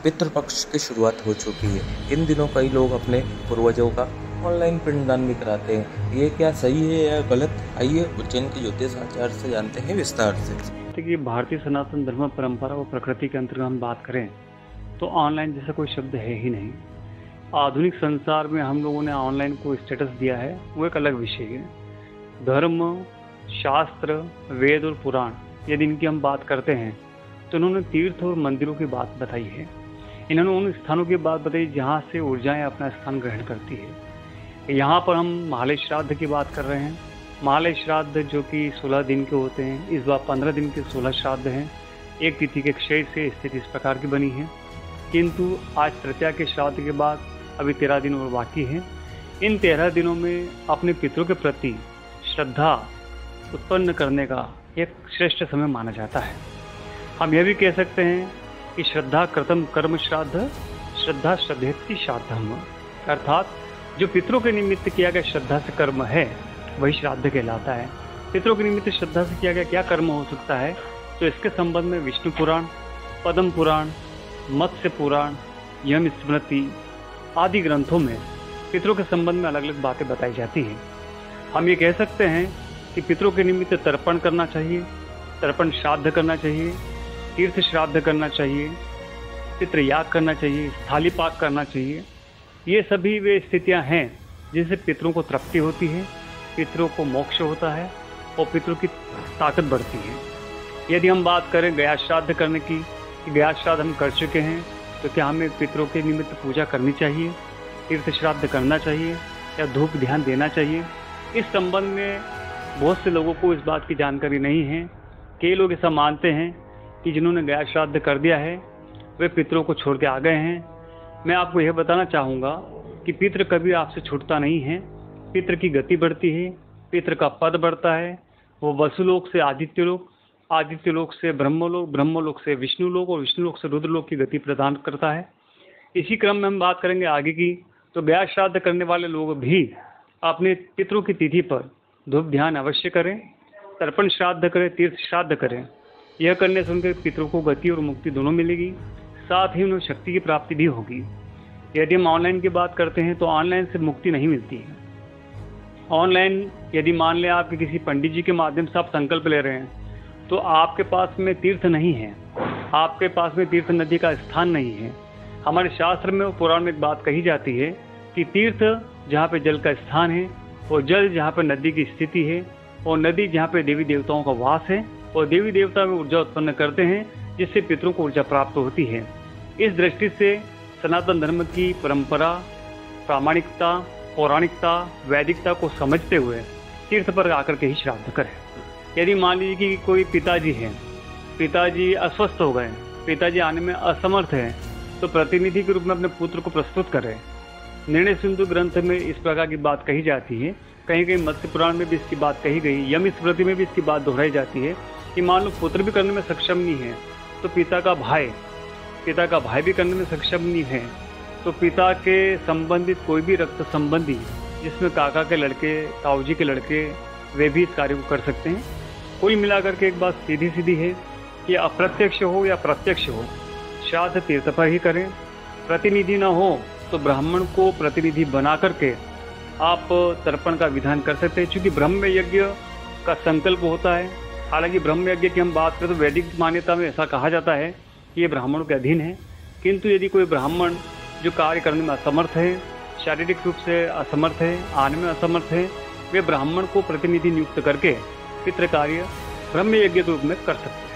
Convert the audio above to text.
पितृपक्ष की शुरुआत हो चुकी है। इन दिनों कई लोग अपने पूर्वजों का ऑनलाइन पिंडदान भी कराते हैं। ये क्या सही है या गलत? आइए उज्जैन के ज्योतिष आचार्य से जानते हैं विस्तार से। कि भारतीय सनातन धर्म परंपरा और प्रकृति के अंतर्गत हम बात करें तो ऑनलाइन जैसा कोई शब्द है ही नहीं। आधुनिक संसार में हम लोगों ने ऑनलाइन को स्टेटस दिया है, वो एक अलग विषय है। धर्म, शास्त्र, वेद और पुराण यदि इनकी हम बात करते हैं तो उन्होंने तीर्थ और मंदिरों की बात बताई है। इन्होंने उन स्थानों की बात बताई जहाँ से ऊर्जाएं अपना स्थान ग्रहण करती है। यहाँ पर हम महालय श्राद्ध की बात कर रहे हैं। महालय श्राद्ध जो कि 16 दिन के होते हैं, इस बार 15 दिन के 16 श्राद्ध हैं। एक तिथि के क्षय से स्थिति इस प्रकार की बनी है, किंतु आज तृतीया के श्राद्ध के बाद अभी 13 दिन और बाकी हैं। इन 13 दिनों में अपने पितरों के प्रति श्रद्धा उत्पन्न करने का एक श्रेष्ठ समय माना जाता है। हम यह भी कह सकते हैं कि श्रद्धा कृतम कर्म श्राद्ध, श्रद्धा श्रद्धेति श्राद्धम, अर्थात जो पितरों के निमित्त किया गया श्रद्धा से कर्म है वही श्राद्ध कहलाता है। पितरों के निमित्त श्रद्धा से किया गया क्या कर्म हो सकता है, तो इसके संबंध में विष्णु पुराण, पद्म पुराण, मत्स्य पुराण, यम स्मृति आदि ग्रंथों में पितरों के संबंध में अलग अलग बातें बताई जाती हैं। हम ये कह सकते हैं कि पितरों के निमित्त तर्पण करना चाहिए, तर्पण श्राद्ध करना चाहिए, तीर्थ श्राद्ध करना चाहिए, पितृयाग करना चाहिए, थाली पाक करना चाहिए। ये सभी वे स्थितियां हैं जिनसे पितरों को तृप्ति होती है, पितरों को मोक्ष होता है और पितरों की ताकत बढ़ती है। यदि हम बात करें गया श्राद्ध करने की, कि गया श्राद्ध हम कर चुके हैं तो क्या हमें पितरों के निमित्त पूजा करनी चाहिए, तीर्थ श्राद्ध करना चाहिए या धूप ध्यान देना चाहिए? इस संबंध में बहुत से लोगों को इस बात की जानकारी नहीं है। कई लोग ऐसा मानते हैं कि जिन्होंने गया श्राद्ध कर दिया है वे पितरों को छोड़ के आ गए हैं। मैं आपको यह बताना चाहूँगा कि पितृ कभी आपसे छूटता नहीं है। पितृ की गति बढ़ती है, पितृ का पद बढ़ता है। वो वसुलोक से आदित्यलोक, आदित्यलोक से ब्रह्मलोक, ब्रह्मलोक से विष्णुलोक और विष्णुलोक से रुद्रलोक की गति प्रदान करता है। इसी क्रम में हम बात करेंगे आगे की, तो गया श्राद्ध करने वाले लोग भी अपने पितरों की तिथि पर धूप ध्यान अवश्य करें, तर्पण श्राद्ध करें, तीर्थ श्राद्ध करें। यह करने से उनके पितरों को गति और मुक्ति दोनों मिलेगी, साथ ही उन्हें शक्ति की प्राप्ति भी होगी। यदि हम ऑनलाइन की बात करते हैं तो ऑनलाइन से मुक्ति नहीं मिलती है। ऑनलाइन यदि मान लें आपके किसी पंडित जी के माध्यम से आप संकल्प ले रहे हैं तो आपके पास में तीर्थ नहीं है, आपके पास में तीर्थ नदी का स्थान नहीं है। हमारे शास्त्र में और पुराण में एक बात कही जाती है कि तीर्थ जहाँ पे जल का स्थान है और जल जहाँ पे नदी की स्थिति है और नदी जहाँ पे देवी देवताओं का वास है और देवी देवता में ऊर्जा उत्पन्न करते हैं जिससे पितरों को ऊर्जा प्राप्त होती है। इस दृष्टि से सनातन धर्म की परंपरा, प्रामाणिकता, पौराणिकता, वैदिकता को समझते हुए तीर्थ पर आकर के ही श्राद्ध करें। यदि मान लीजिए कि कोई पिताजी हैं, पिताजी अस्वस्थ हो गए, पिताजी आने में असमर्थ हैं, तो प्रतिनिधि के रूप में अपने पुत्र को प्रस्तुत करें। निर्णय सिंधु ग्रंथ में इस प्रकार की बात कही जाती है, कहीं कहीं मत्स्य पुराण में भी इसकी बात कही गई, यम स्मृति में भी इसकी बात दोहराई जाती है कि मान लो पुत्र भी करने में सक्षम नहीं है तो पिता का भाई भी करने में सक्षम नहीं है तो पिता के संबंधित कोई भी रक्त संबंधी, जिसमें काका के लड़के, ताऊजी के लड़के, वे भी इस कार्य को कर सकते हैं। कुल मिलाकर के एक बात सीधी सीधी है कि अप्रत्यक्ष हो या प्रत्यक्ष हो, श्राद्ध तीर्थ पर ही करें। प्रतिनिधि न हो तो ब्राह्मण को प्रतिनिधि बना करके आप तर्पण का विधान कर सकते हैं, क्योंकि ब्रह्म यज्ञ का संकल्प होता है। हालांकि ब्रह्म यज्ञ की हम बात करें तो वैदिक मान्यता में ऐसा कहा जाता है कि ये ब्राह्मणों के अधीन है, किंतु यदि कोई ब्राह्मण जो कार्य करने में असमर्थ है, शारीरिक रूप से असमर्थ है, आने में असमर्थ है, वे ब्राह्मण को प्रतिनिधि नियुक्त करके पितृ कार्य ब्रह्म यज्ञ के रूप में कर सकते हैं।